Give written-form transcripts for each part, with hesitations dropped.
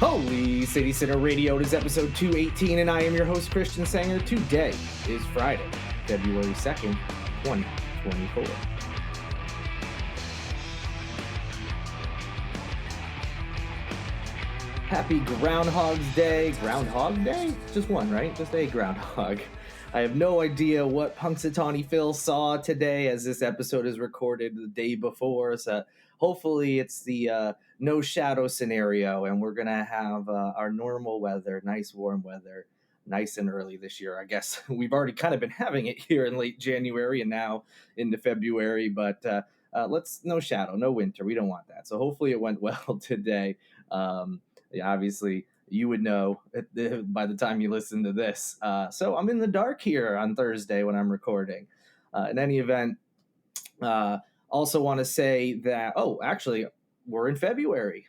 Holy City Center Radio, it is episode 218, and I am your host, Christian Sanger. Today is Friday, February 2nd, 2024. Happy Groundhog's Day. Groundhog Day? Just one, right? Just a groundhog. I have no idea what Punxsutawney Phil saw today as this episode is recorded the day before, so hopefully it's the no shadow scenario, and we're going to have our normal weather, nice warm weather, nice and early this year. I guess we've already kind of been having it here in late January and now into February, but let's no shadow, no winter. We don't want that. So hopefully it went well today. Yeah, obviously you would know by the time you listen to this. So I'm in the dark here on Thursday when I'm recording. In any event, also want to say that, actually, we're in February.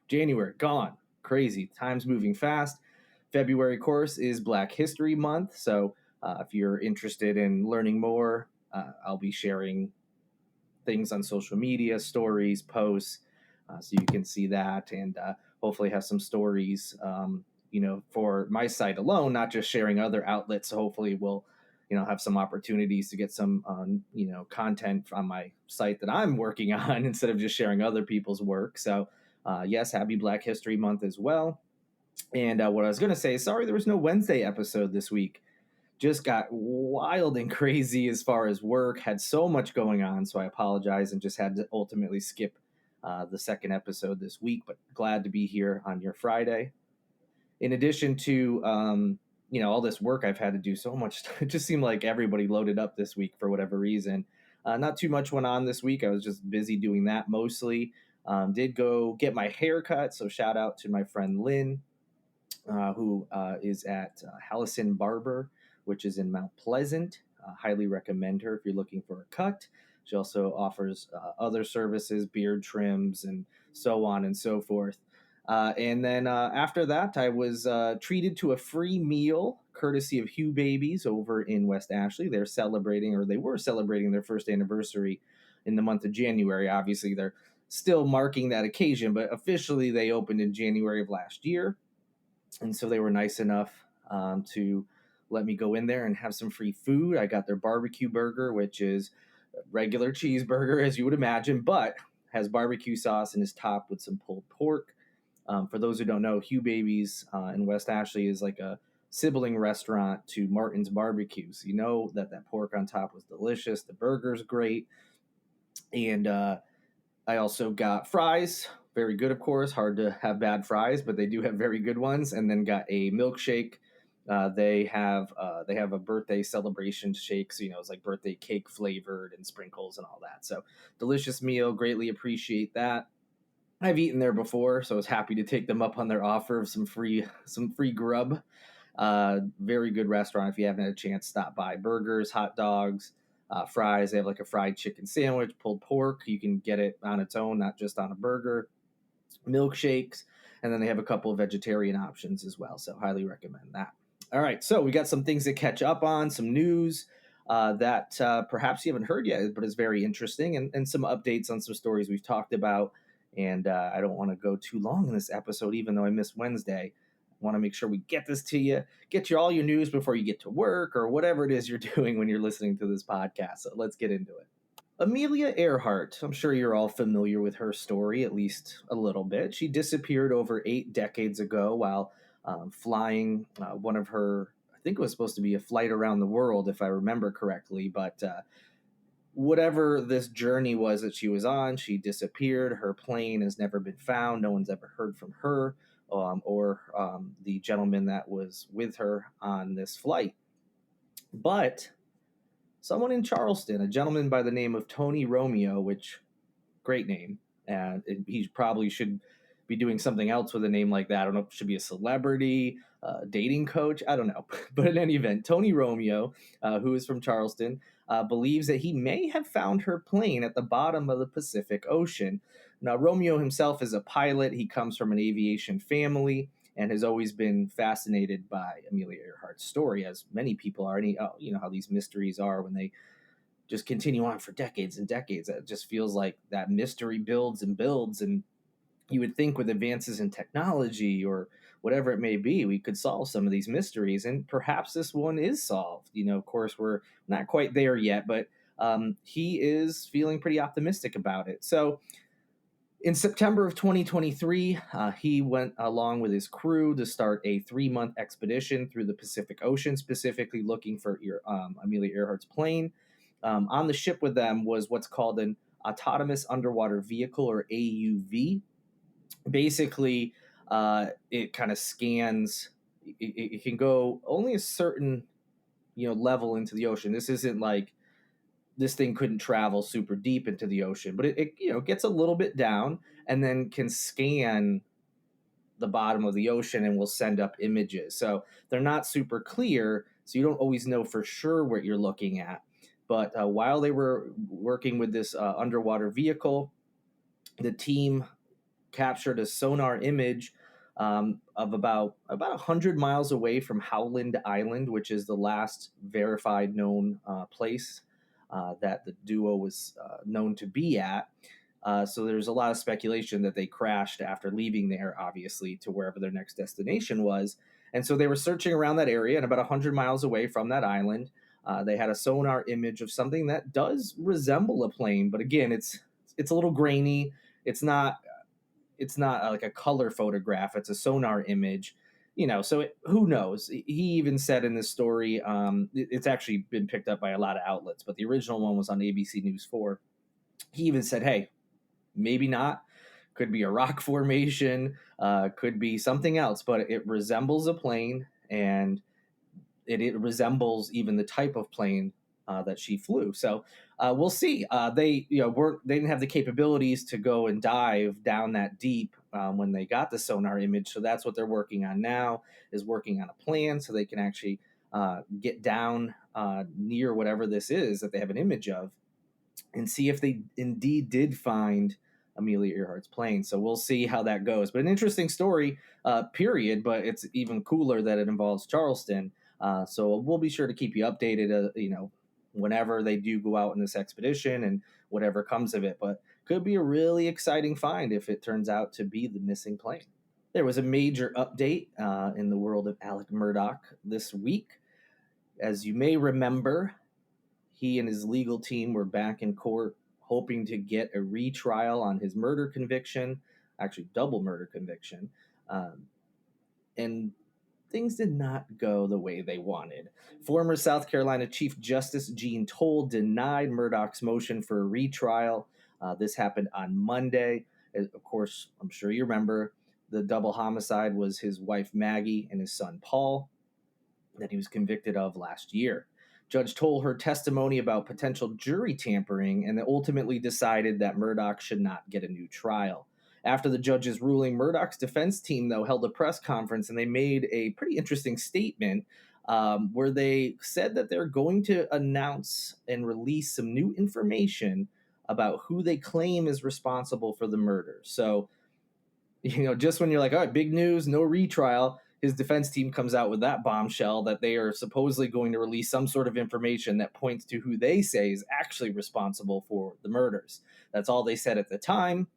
January, gone. Crazy. Time's moving fast. February, of course, is Black History Month. So if you're interested in learning more, I'll be sharing things on social media, stories, posts, so you can see that and hopefully have some stories, for my site alone, not just sharing other outlets. So hopefully we'll, have some opportunities to get some, content on my site that I'm working on instead of just sharing other people's work. So yes, happy Black History Month as well. And what I was going to say, sorry, there was no Wednesday episode this week. Just got wild and crazy as far as work, had so much going on. So I apologize and just had to ultimately skip the second episode this week, but glad to be here on your Friday. In addition to, all this work I've had to do, so much, it just seemed like everybody loaded up this week for whatever reason. Not too much went on this week. I was just busy doing that mostly. Did go get my hair cut. So shout out to my friend Lynn, who is at Hallison Barber, which is in Mount Pleasant. Highly recommend her if you're looking for a cut. She also offers other services, beard trims, and so on and so forth. And then after that, I was treated to a free meal courtesy of Hugh Babies over in West Ashley. They were celebrating their first anniversary in the month of January. Obviously, they're still marking that occasion, but officially they opened in January of last year. And so they were nice enough to let me go in there and have some free food. I got their barbecue burger, which is a regular cheeseburger, as you would imagine, but has barbecue sauce and is topped with some pulled pork. For those who don't know, Hugh Babies in West Ashley is like a sibling restaurant to Martin's Barbecue. So you know that pork on top was delicious. The burger's great. And I also got fries. Very good, of course. Hard to have bad fries, but they do have very good ones. And then got a milkshake. They have a birthday celebration shake, so it's like birthday cake flavored and sprinkles and all that. So delicious meal. Greatly appreciate that. I've eaten there before, so I was happy to take them up on their offer of some free grub. Very good restaurant. If you haven't had a chance, stop by. Burgers, hot dogs, fries. They have like a fried chicken sandwich, pulled pork. You can get it on its own, not just on a burger. Milkshakes, and then they have a couple of vegetarian options as well. So highly recommend that. All right, so we got some things to catch up on, some news that perhaps you haven't heard yet, but is very interesting, and some updates on some stories we've talked about. And I don't want to go too long in this episode, even though I missed Wednesday. I want to make sure we get this to you, get you all your news before you get to work or whatever it is you're doing when you're listening to this podcast. So let's get into it. Amelia Earhart, I'm sure you're all familiar with her story, at least a little bit. She disappeared over 8 decades ago while flying one of her, I think it was supposed to be a flight around the world, if I remember correctly, but whatever this journey was that she was on, she disappeared. Her plane has never been found. No one's ever heard from her or the gentleman that was with her on this flight. But someone in Charleston, a gentleman by the name of Tony Romeo, which, great name, and he probably should be doing something else with a name like that. I don't know if it should be a celebrity, dating coach, I don't know. But in any event, Tony Romeo, who is from Charleston, believes that he may have found her plane at the bottom of the Pacific Ocean. Now, Romeo himself is a pilot. He comes from an aviation family and has always been fascinated by Amelia Earhart's story, as many people are. And you know how these mysteries are when they just continue on for decades and decades. It just feels like that mystery builds and builds. And you would think with advances in technology or whatever it may be, we could solve some of these mysteries, and perhaps this one is solved. Of course, we're not quite there yet, but he is feeling pretty optimistic about it. So in September of 2023, he went along with his crew to start a 3-month expedition through the Pacific Ocean, specifically looking for Amelia Earhart's plane. On the ship with them was what's called an autonomous underwater vehicle, or AUV. Basically, it kind of scans. It can go only a certain level into the ocean. This isn't like this thing couldn't travel super deep into the ocean, but it gets a little bit down and then can scan the bottom of the ocean and will send up images. So they're not super clear, so you don't always know for sure what you're looking at. But while they were working with this underwater vehicle, the team captured a sonar image of about 100 miles away from Howland Island, which is the last verified known place that the duo was known to be at. So there's a lot of speculation that they crashed after leaving there, obviously, to wherever their next destination was. And so they were searching around that area, and about 100 miles away from that island, they had a sonar image of something that does resemble a plane, but again, it's a little grainy. It's not like a color photograph. It's a sonar image, so who knows? He even said in this story, it's actually been picked up by a lot of outlets, but the original one was on ABC News 4. He even said, hey, maybe not. Could be a rock formation, could be something else, but it resembles a plane, and it resembles even the type of plane that she flew. So we'll see. They didn't have the capabilities to go and dive down that deep when they got the sonar image. So that's what they're working on now, is working on a plan so they can actually get down near whatever this is that they have an image of, and see if they indeed did find Amelia Earhart's plane. So we'll see how that goes. But an interesting story, period. But it's even cooler that it involves Charleston. So we'll be sure to keep you updated, whenever they do go out in this expedition and whatever comes of it. But could be a really exciting find if it turns out to be the missing plane. There was a major update in the world of Alec Murdaugh this week. As you may remember, he and his legal team were back in court hoping to get a retrial on his murder conviction, actually double murder conviction. And things did not go the way they wanted. Former South Carolina Chief Justice Jean Toll denied Murdaugh's motion for a retrial. This happened on Monday. Of course, I'm sure you remember, the double homicide was his wife Maggie and his son Paul that he was convicted of last year. Judge Toll heard testimony about potential jury tampering and ultimately decided that Murdaugh should not get a new trial. After the judge's ruling, Murdaugh's defense team, though, held a press conference, and they made a pretty interesting statement where they said that they're going to announce and release some new information about who they claim is responsible for the murder. So, just when you're like, all right, big news, no retrial, his defense team comes out with that bombshell that they are supposedly going to release some sort of information that points to who they say is actually responsible for the murders. That's all they said at the time.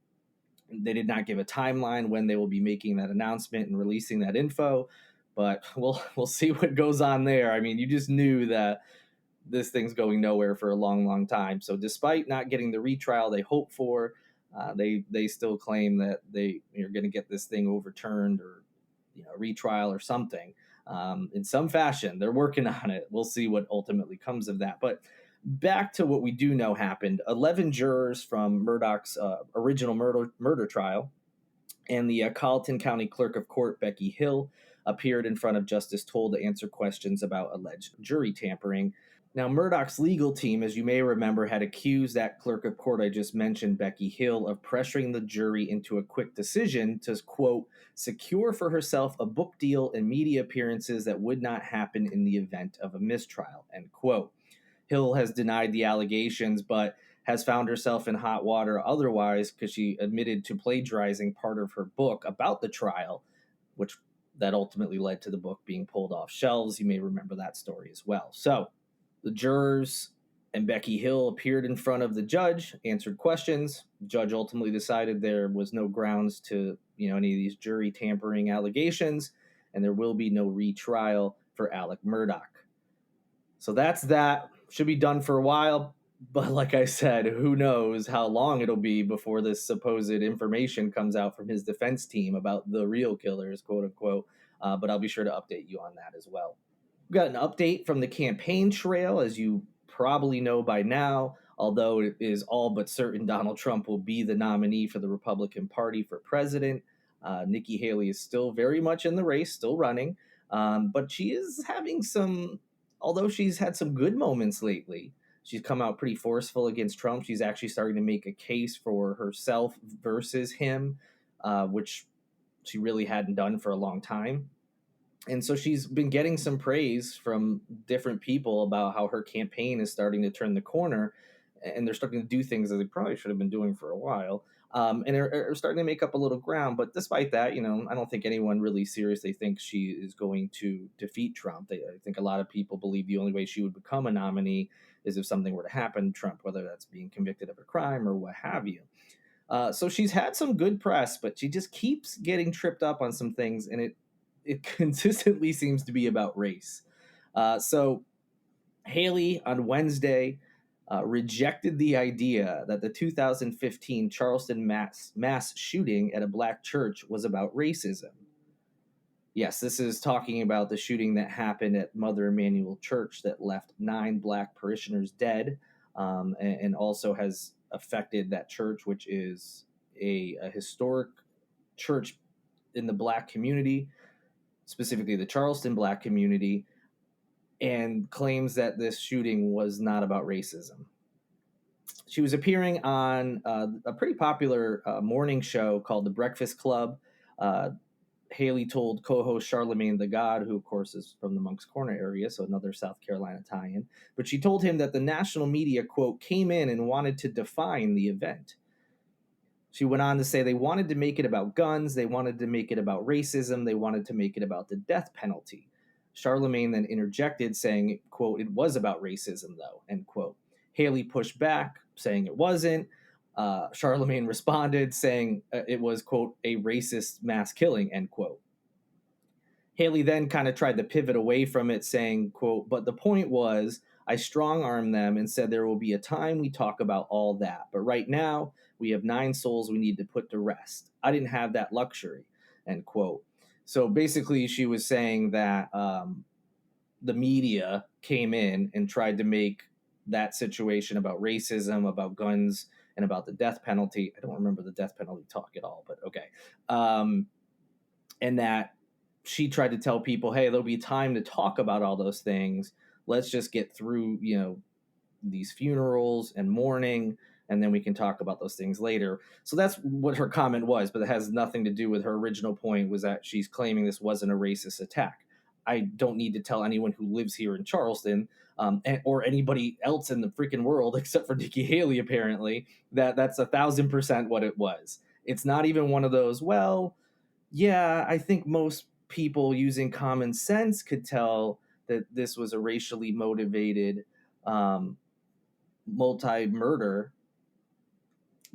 They did not give a timeline when they will be making that announcement and releasing that info, but we'll see what goes on there. I mean, you just knew that this thing's going nowhere for a long, long time. So despite not getting the retrial they hope for, they still claim that they are going to get this thing overturned or retrial or something in some fashion. They're working on it. We'll see what ultimately comes of that. But back to what we do know happened. 11 jurors from Murdaugh's original murder trial and the Colleton County Clerk of Court, Becky Hill, appeared in front of Justice Toll to answer questions about alleged jury tampering. Now, Murdaugh's legal team, as you may remember, had accused that clerk of court I just mentioned, Becky Hill, of pressuring the jury into a quick decision to, quote, secure for herself a book deal and media appearances that would not happen in the event of a mistrial, end quote. Hill has denied the allegations, but has found herself in hot water otherwise because she admitted to plagiarizing part of her book about the trial, which that ultimately led to the book being pulled off shelves. You may remember that story as well. So the jurors And Becky Hill appeared in front of the judge, answered questions. The judge ultimately decided there was no grounds to, any of these jury tampering allegations, and there will be no retrial for Alec Murdaugh. So that's that. Should be done for a while, but like I said, who knows how long it'll be before this supposed information comes out from his defense team about the real killers, quote unquote. But I'll be sure to update you on that as well. We got an update from the campaign trail, as you probably know by now, although it is all but certain Donald Trump will be the nominee for the Republican Party for president. Nikki Haley is still very much in the race, still running, but she is having although she's had some good moments lately, she's come out pretty forceful against Trump. She's actually starting to make a case for herself versus him, which she really hadn't done for a long time. And so she's been getting some praise from different people about how her campaign is starting to turn the corner, and they're starting to do things that they probably should have been doing for a while, and are starting to make up a little ground. But despite that, I don't think anyone really seriously thinks she is going to defeat Trump. I think a lot of people believe the only way she would become a nominee is if something were to happen to Trump, whether that's being convicted of a crime or what have you. So she's had some good press, but she just keeps getting tripped up on some things, and it consistently seems to be about race. So Haley on Wednesday rejected the idea that the 2015 Charleston mass shooting at a black church was about racism. Yes, this is talking about the shooting that happened at Mother Emanuel Church that left 9 black parishioners dead, and also has affected that church, which is a historic church in the black community, specifically the Charleston black community, and claims that this shooting was not about racism. She was appearing on a pretty popular morning show called The Breakfast Club. Haley told co-host Charlemagne the God, who of course is from the Moncks Corner area, so another South Carolina tie-in, but she told him that the national media, quote, came in and wanted to define the event. She went on to say they wanted to make it about guns, they wanted to make it about racism, they wanted to make it about the death penalty. Charlemagne then interjected, saying, quote, it was about racism, though, end quote. Haley pushed back, saying it wasn't. Charlemagne responded, saying it was, quote, a racist mass killing, end quote. Haley then kind of tried to pivot away from it, saying, quote, but the point was, I strong-armed them and said there will be a time we talk about all that. But right now, we have 9 souls we need to put to rest. I didn't have that luxury, end quote. So basically, she was saying that the media came in and tried to make that situation about racism, about guns, and about the death penalty. I don't remember the death penalty talk at all, but okay. And that she tried to tell people, hey, there'll be time to talk about all those things. Let's just get through, these funerals and mourning, and then we can talk about those things later. So that's what her comment was, but it has nothing to do with her original point, was that she's claiming this wasn't a racist attack. I don't need to tell anyone who lives here in Charleston, or anybody else in the freaking world, except for Nikki Haley, apparently, that's 1,000% what it was. It's not even one of those, well, yeah, I think most people using common sense could tell that this was a racially motivated multi-murder,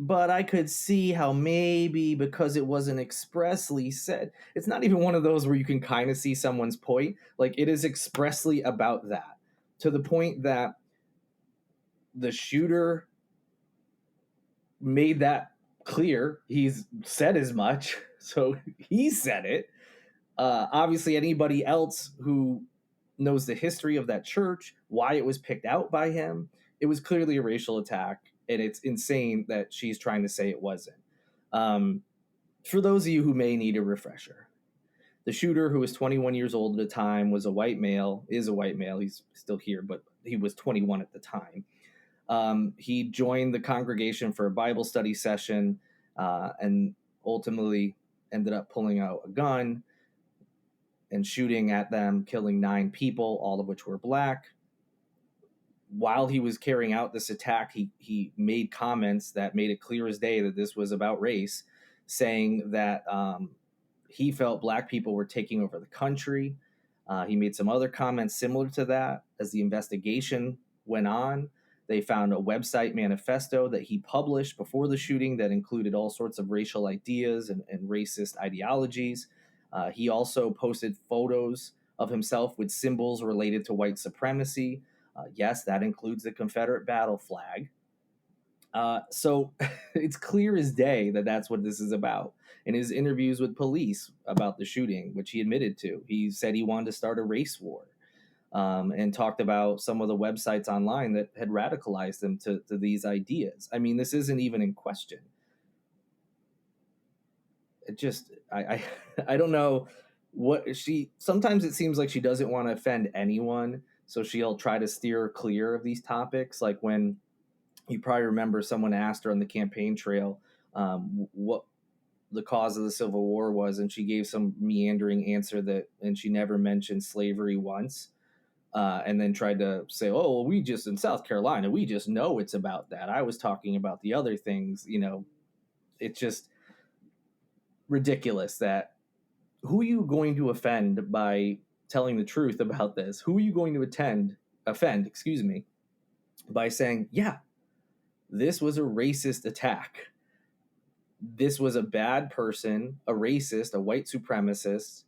but I could see how maybe because it wasn't expressly said, it's not even one of those where you can kind of see someone's point. Like, it is expressly about that, to the point that the shooter made that clear. He's said as much, so he said it. Obviously, anybody else who knows the history of that church, why it was picked out by him, it was clearly a racial attack, and it's insane that she's trying to say it wasn't. For those of you who may need a refresher, the shooter, who was 21 years old at the time, is a white male. He's still here, but he was 21 at the time. He joined the congregation for a Bible study session, and ultimately ended up pulling out a gun and shooting at them, killing 9 people, all of which were black. While he was carrying out this attack, he made comments that made it clear as day that this was about race, saying that he felt black people were taking over the country. He made some other comments similar to that as the investigation went on, They found a website manifesto that he published before the shooting that included all sorts of racial ideas and racist ideologies. He also posted photos of himself with symbols related to white supremacy. Yes, that includes the Confederate battle flag. So it's clear as day that that's what this is about. In his interviews with police about the shooting, which he admitted to, he said he wanted to start a race war, and talked about some of the websites online that had radicalized him to these ideas. I mean, this isn't even in question. It just, I don't know what she, sometimes it seems like she doesn't want to offend anyone. So she'll try to steer clear of these topics. Like when you probably remember someone asked her on the campaign trail what the cause of the Civil War was, and she gave some meandering answer and she never mentioned slavery once, and then tried to say, "Oh, well, we just in South Carolina, we just know it's about that. I was talking about the other things." It's just ridiculous that who are you going to offend by telling the truth about this? Who are you going to offend, excuse me, by saying, "Yeah, this was a racist attack. This was a bad person, a racist, a white supremacist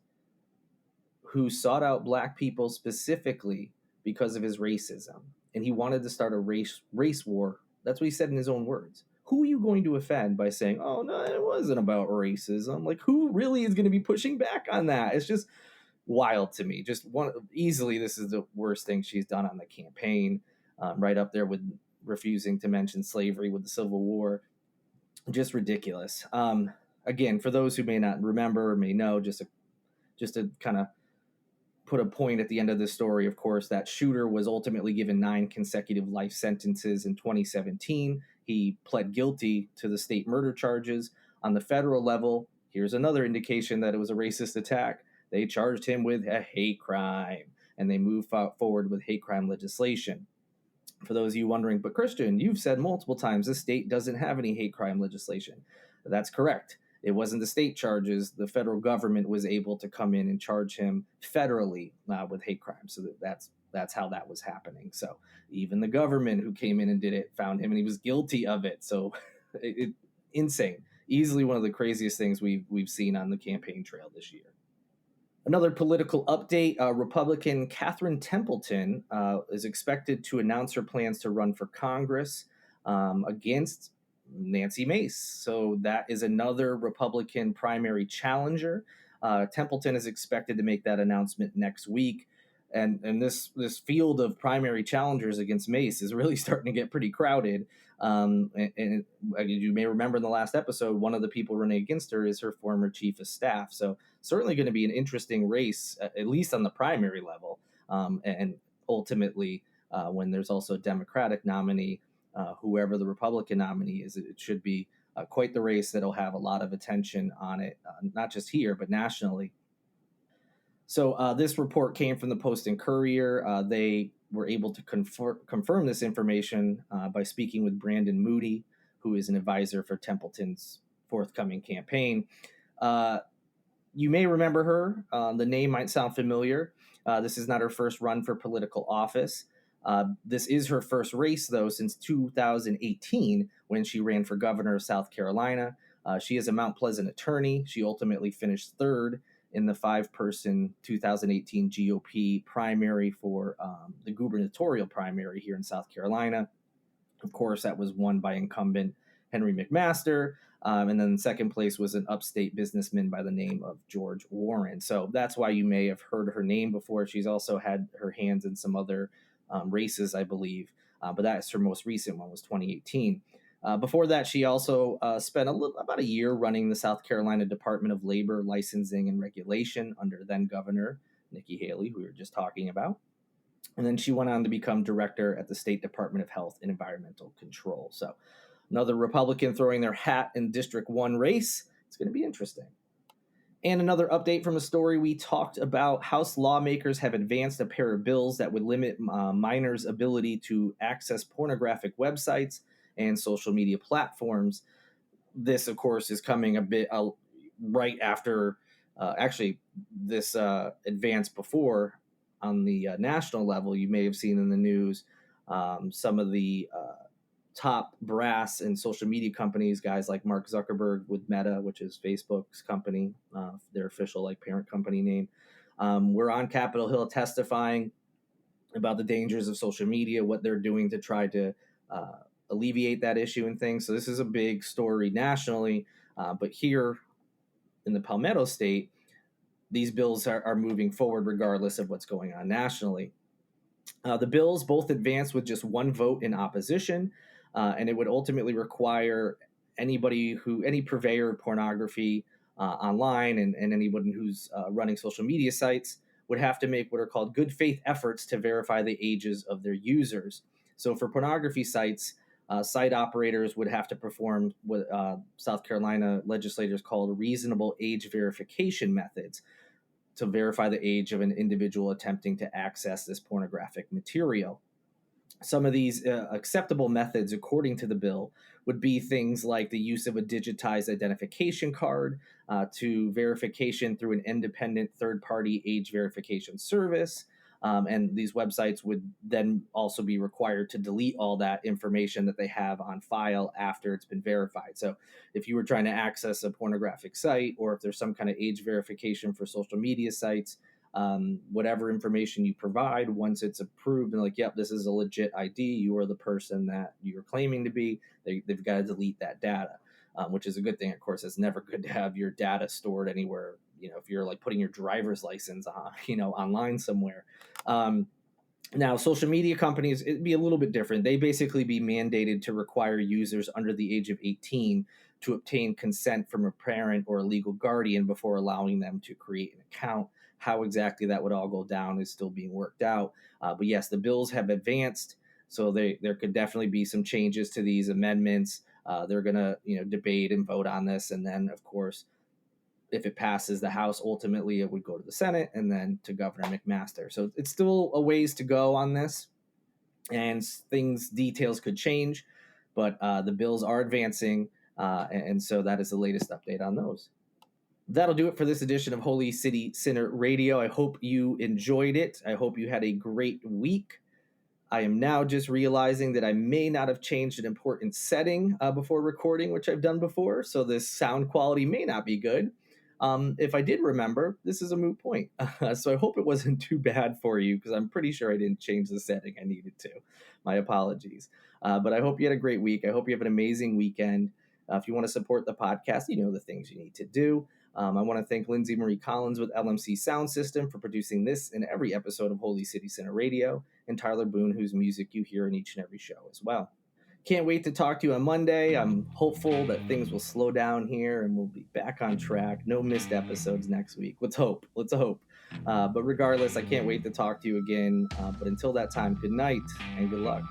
who sought out black people specifically because of his racism. And he wanted to start a race war." That's what he said in his own words. Who are you going to offend by saying, "Oh, no, it wasn't about racism"? Like, who really is going to be pushing back on that? It's just wild to me. Just easily, this is the worst thing she's done on the campaign, right up there with refusing to mention slavery with the Civil War. Just ridiculous. Again, for those who may not remember or may know, just to kind of put a point at the end of this story, of course, that shooter was ultimately given 9 consecutive life sentences in 2017. He pled guilty to the state murder charges. On the federal level, here's another indication that it was a racist attack. They charged him with a hate crime, and they moved forward with hate crime legislation. For those of you wondering, but Christian, you've said multiple times the state doesn't have any hate crime legislation. That's correct. It wasn't the state charges. The federal government was able to come in and charge him federally with hate crime. So that's how that was happening. So even the government who came in and did it found him, and he was guilty of it. So insane. Easily one of the craziest things we've seen on the campaign trail this year. Another political update, Republican Catherine Templeton is expected to announce her plans to run for Congress against Nancy Mace. So that is another Republican primary challenger. Templeton is expected to make that announcement next week. And this field of primary challengers against Mace is really starting to get pretty crowded. And you may remember in the last episode, one of the people running against her is her former chief of staff. So certainly going to be an interesting race, at least on the primary level. And ultimately, when there's also a Democratic nominee, whoever the Republican nominee is, it should be quite the race that'll have a lot of attention on it, not just here, but nationally. So this report came from the Post and Courier. They were able to confirm this information by speaking with Brandon Moody, who is an advisor for Templeton's forthcoming campaign. You may remember her. The name might sound familiar. This is not her first run for political office. This is her first race, though, since 2018, when she ran for governor of South Carolina. She is a Mount Pleasant attorney. She ultimately finished third in the 5-person 2018 GOP primary for the gubernatorial primary here in South Carolina. Of course, that was won by incumbent Henry McMaster. And then second place was an upstate businessman by the name of George Warren. So that's why you may have heard her name before. She's also had her hands in some other races, I believe. But that's her most recent one, was 2018. Before that, she also spent about a year running the South Carolina Department of Labor, Licensing, and Regulation under then-Governor Nikki Haley, who we were just talking about. And then she went on to become director at the State Department of Health and Environmental Control. So another Republican throwing their hat in District 1 race. It's going to be interesting. And another update from a story we talked about. House lawmakers have advanced a pair of bills that would limit minors' ability to access pornographic websites and social media platforms. This, of course, is coming a bit right after, this advance before on the national level. You may have seen in the news some of the top brass in social media companies, guys like Mark Zuckerberg with Meta, which is Facebook's company, their official like parent company name, were on Capitol Hill testifying about the dangers of social media, what they're doing to try to alleviate that issue and things. So this is a big story nationally, but here in the Palmetto State, these bills are moving forward regardless of what's going on nationally. The bills both advanced with just one vote in opposition, and it would ultimately require any purveyor of pornography online and anyone who's running social media sites would have to make what are called good faith efforts to verify the ages of their users. So for pornography sites, site operators would have to perform what South Carolina legislators called reasonable age verification methods to verify the age of an individual attempting to access this pornographic material. Some of these acceptable methods, according to the bill, would be things like the use of a digitized identification card to verification through an independent third-party age verification service. And these websites would then also be required to delete all that information that they have on file after it's been verified. So if you were trying to access a pornographic site, or if there's some kind of age verification for social media sites, whatever information you provide, once it's approved and like, yep, this is a legit ID, you are the person that you're claiming to be, they've got to delete that data, which is a good thing. Of course, it's never good to have your data stored anywhere. If you're like putting your driver's license on, online somewhere. Now, social media companies, it'd be a little bit different. They basically be mandated to require users under the age of 18 to obtain consent from a parent or a legal guardian before allowing them to create an account. How exactly that would all go down is still being worked out. But yes, the bills have advanced, so there could definitely be some changes to these amendments. They're going to debate and vote on this, and then, of course, if it passes the House, ultimately it would go to the Senate and then to Governor McMaster. So it's still a ways to go on this, and details could change, but the bills are advancing, and so that is the latest update on those. That'll do it for this edition of Holy City Sinner Radio. I hope you enjoyed it. I hope you had a great week. I am now just realizing that I may not have changed an important setting before recording, which I've done before, so this sound quality may not be good. If I did remember, this is a moot point. So I hope it wasn't too bad for you, because I'm pretty sure I didn't change the setting I needed to. My apologies. But I hope you had a great week. I hope you have an amazing weekend. If you want to support the podcast, you know the things you need to do. I want to thank Lindsay Marie Collins with LMC Sound System for producing this and every episode of Holy City Center Radio, and Tyler Boone, whose music you hear in each and every show as well. Can't wait to talk to you on Monday. I'm hopeful that things will slow down here and we'll be back on track. No missed episodes next week. Let's hope. But regardless, I can't wait to talk to you again. But until that time, good night and good luck.